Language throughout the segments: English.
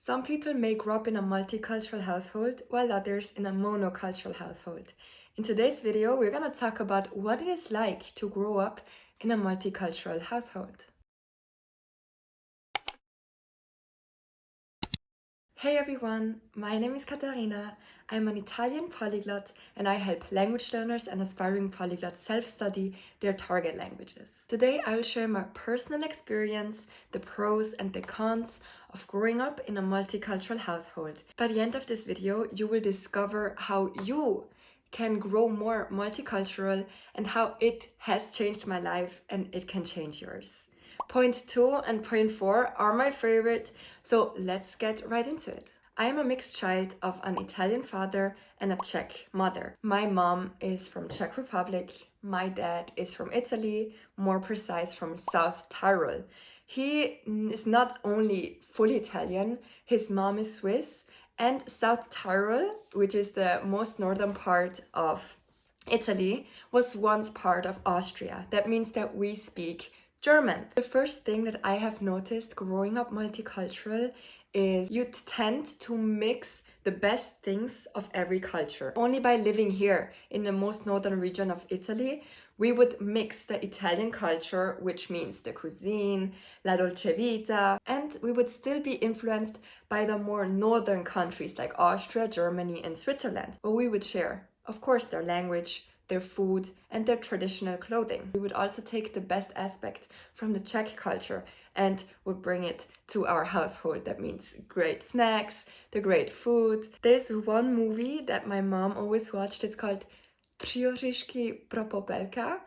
Some people may grow up in a multicultural household, while others in a monocultural household. In today's video, we're going to talk about what it is like to grow up in a multicultural household. Hey everyone, my name is Katharina. I'm an Italian polyglot and I help language learners and aspiring polyglots self-study their target languages. Today I will share my personal experience, the pros and the cons of growing up in a multicultural household. By the end of this video, you will discover how you can grow more multicultural and how it has changed my life and it can change yours. Point 2 and point 4 are my favorite, so let's get right into it. I am a mixed child of an Italian father and a Czech mother. My mom is from Czech Republic, my dad is from Italy, more precise from South Tyrol. He is not only fully Italian, his mom is Swiss, and South Tyrol, which is the most northern part of Italy, was once part of Austria. That means that we speak German. The first thing that I have noticed growing up multicultural is you tend to mix the best things of every culture. Only by living here in the most northern region of Italy, we would mix the Italian culture, which means the cuisine, la dolce vita, and we would still be influenced by the more northern countries like Austria, Germany, and Switzerland. But we would share, of course, their language, their food, and their traditional clothing. We would also take the best aspects from the Czech culture and would bring it to our household. That means great snacks, the great food. There's one movie that my mom always watched. It's called Tři oříšky pro popelka.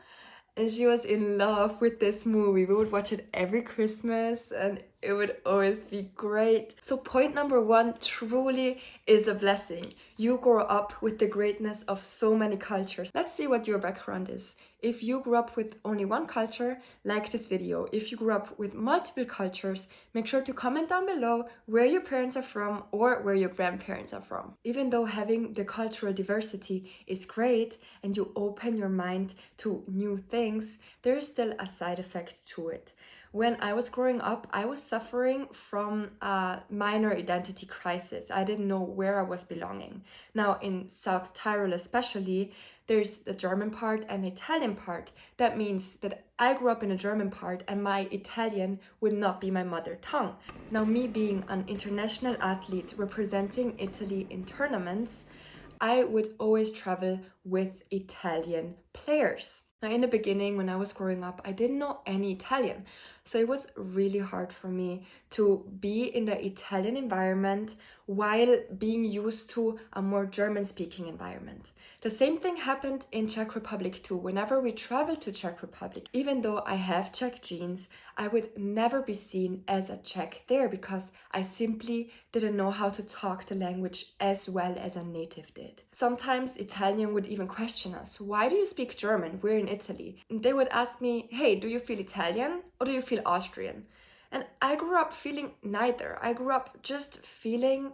And she was in love with this movie. We would watch it every Christmas and it would always be great. So point number 1 truly is a blessing. You grow up with the greatness of so many cultures. Let's see what your background is. If you grew up with only one culture, like this video. If you grew up with multiple cultures, make sure to comment down below where your parents are from or where your grandparents are from. Even though having the cultural diversity is great and you open your mind to new things, there is still a side effect to it. When I was growing up, I was suffering from a minor identity crisis. I didn't know where I was belonging. Now, in South Tyrol especially, there's the German part and the Italian part. That means that I grew up in a German part and my Italian would not be my mother tongue. Now, me being an international athlete representing Italy in tournaments, I would always travel with Italian players. Now, in the beginning, when I was growing up, I didn't know any Italian. So it was really hard for me to be in the Italian environment while being used to a more German-speaking environment. The same thing happened in Czech Republic too. Whenever we traveled to Czech Republic, even though I have Czech genes, I would never be seen as a Czech there because I simply didn't know how to talk the language as well as a native did. Sometimes Italian would even question us, why do you speak German? We're in Italy. And they would ask me, hey, do you feel Italian or do you feel Austrian? And I grew up feeling neither. I grew up just feeling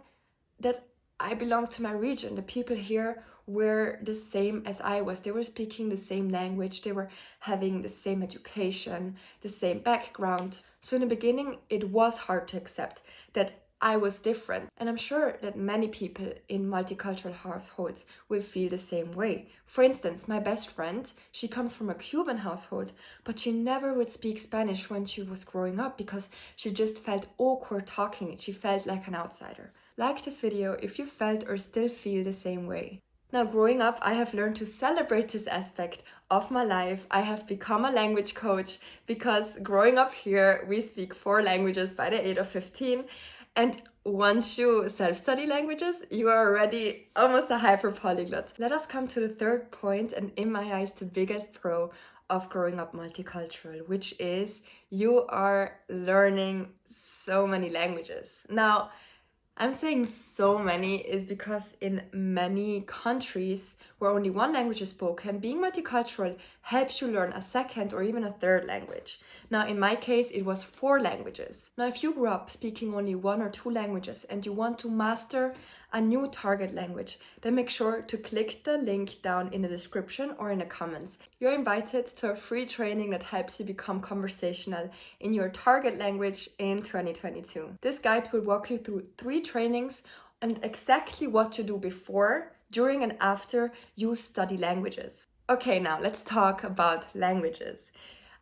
that I belonged to my region. The people here were the same as I was. They were speaking the same language. They were having the same education, the same background. So in the beginning, it was hard to accept that I was different. And I'm sure that many people in multicultural households will feel the same way. For instance, my best friend, she comes from a Cuban household, but she never would speak Spanish when she was growing up because she just felt awkward talking. She felt like an outsider. Like this video if you felt or still feel the same way. Now, growing up, I have learned to celebrate this aspect of my life. I have become a language coach because growing up here, we speak 4 languages by the age of 15. And once you self-study languages, you are already almost a hyper polyglot. Let us come to the third point, and in my eyes, the biggest pro of growing up multicultural, which is you are learning so many languages. Now, I'm saying so many is because in many countries where only one language is spoken, being multicultural helps you learn a second or even a third language. Now, in my case, it was 4 languages. Now, if you grew up speaking only 1 or 2 languages and you want to master a new target language, then make sure to click the link down in the description or in the comments. You're invited to a free training that helps you become conversational in your target language in 2022. This guide will walk you through 3 trainings and exactly what to do before, during, and after you study languages. Okay, now let's talk about languages.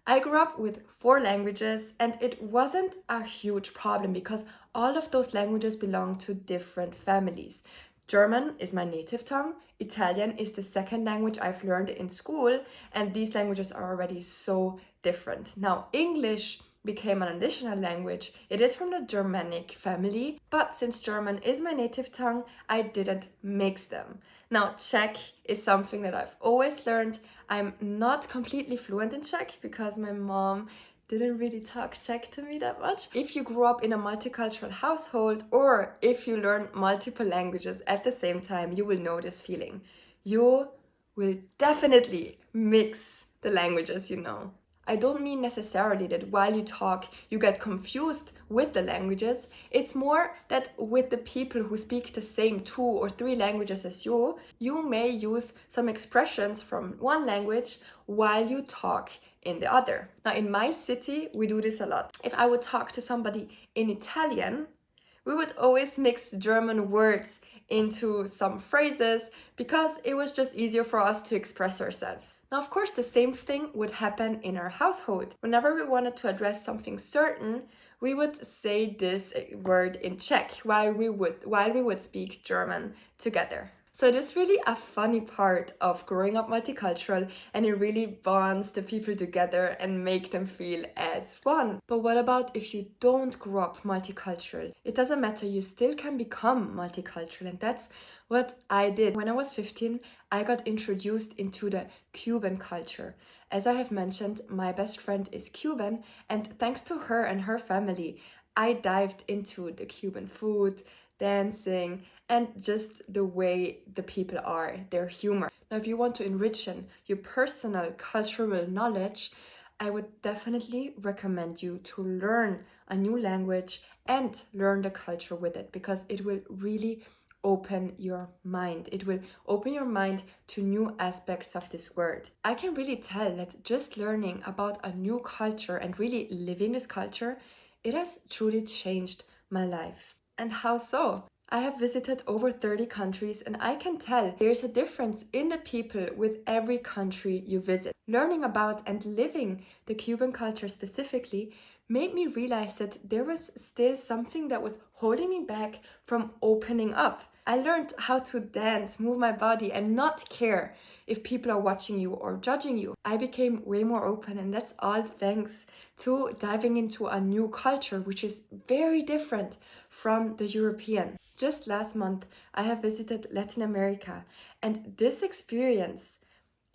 I grew up with 4 languages and it wasn't a huge problem because all of those languages belong to different families. German is my native tongue, Italian is the second language I've learned in school, and these languages are already so different. Now, English became an additional language. It is from the Germanic family, but since German is my native tongue, I didn't mix them. Now, Czech is something that I've always learned. I'm not completely fluent in Czech because my mom didn't really talk Czech to me that much. If you grew up in a multicultural household or if you learn multiple languages at the same time, you will know this feeling. You will definitely mix the languages you know. I don't mean necessarily that while you talk, you get confused with the languages. It's more that with the people who speak the same 2 or 3 languages as you, you may use some expressions from one language while you talk in the other. Now, in my city, we do this a lot. If I would talk to somebody in Italian, we would always mix German words into some phrases because it was just easier for us to express ourselves. Now, of course, the same thing would happen in our household. Whenever we wanted to address something certain, we would say this word in Czech while we would speak German together. So it is really a funny part of growing up multicultural, and it really bonds the people together and make them feel as one. But what about if you don't grow up multicultural? It doesn't matter, you still can become multicultural, and that's what I did. When I was 15, I got introduced into the Cuban culture. As I have mentioned, my best friend is Cuban, and thanks to her and her family, I dived into the Cuban food, dancing, and just the way the people are, their humor. Now, if you want to enrich your personal cultural knowledge, I would definitely recommend you to learn a new language and learn the culture with it, because it will really open your mind. It will open your mind to new aspects of this world. I can really tell that just learning about a new culture and really living this culture, it has truly changed my life. And how so? I have visited over 30 countries and I can tell there's a difference in the people with every country you visit. Learning about and living the Cuban culture specifically made me realize that there was still something that was holding me back from opening up. I learned how to dance, move my body, and not care if people are watching you or judging you. I became way more open, and that's all thanks to diving into a new culture, which is very different from the European. Just last month, I have visited Latin America, and this experience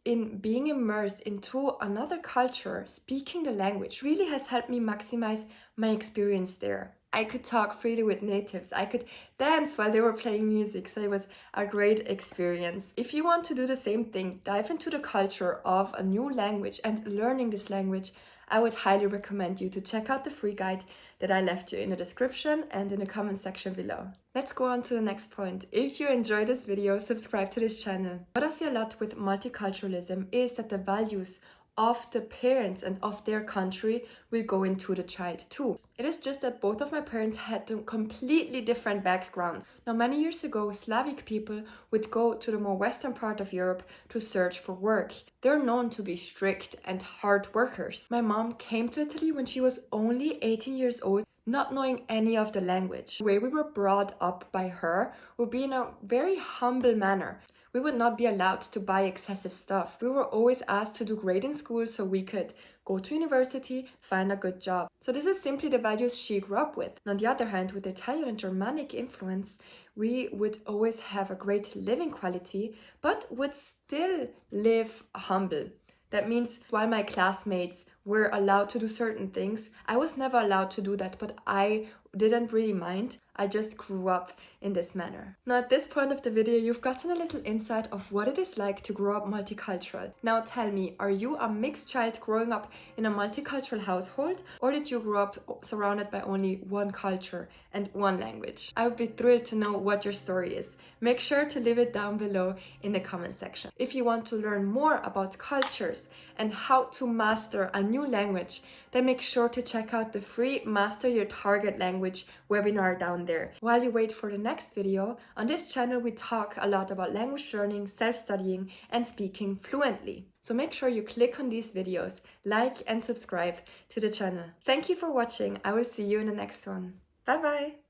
in being immersed into another culture, speaking the language, really has helped me maximize my experience there. I could talk freely with natives. I could dance while they were playing music, so it was a great experience. If you want to do the same thing, dive into the culture of a new language and learning this language, I would highly recommend you to check out the free guide that I left you in the description and in the comment section below. Let's go on to the next point. If you enjoyed this video, subscribe to this channel. What I see a lot with multiculturalism is that the values of the parents and of their country will go into the child too. It is just that both of my parents had completely different backgrounds. Now, many years ago, Slavic people would go to the more western part of Europe to search for work. They're known to be strict and hard workers. My mom came to Italy when she was only 18 years old, not knowing any of the language. The way we were brought up by her would be in a very humble manner. We would not be allowed to buy excessive stuff. We were always asked to do great in school so we could go to university, find a good job. So this is simply the values she grew up with. On the other hand, with Italian and Germanic influence, we would always have a great living quality, but would still live humble. That means while my classmates were allowed to do certain things, I was never allowed to do that, but I didn't really mind. I just grew up in this manner. Now at this point of the video, you've gotten a little insight of what it is like to grow up multicultural. Now tell me, are you a mixed child growing up in a multicultural household, or did you grow up surrounded by only one culture and one language? I would be thrilled to know what your story is. Make sure to leave it down below in the comment section. If you want to learn more about cultures and how to master a new language, then make sure to check out the free Master Your Target Language webinar down there. While you wait for the next video, on this channel we talk a lot about language learning, self-studying and speaking fluently. So make sure you click on these videos, like and subscribe to the channel. Thank you for watching. I will see you in the next one. Bye bye!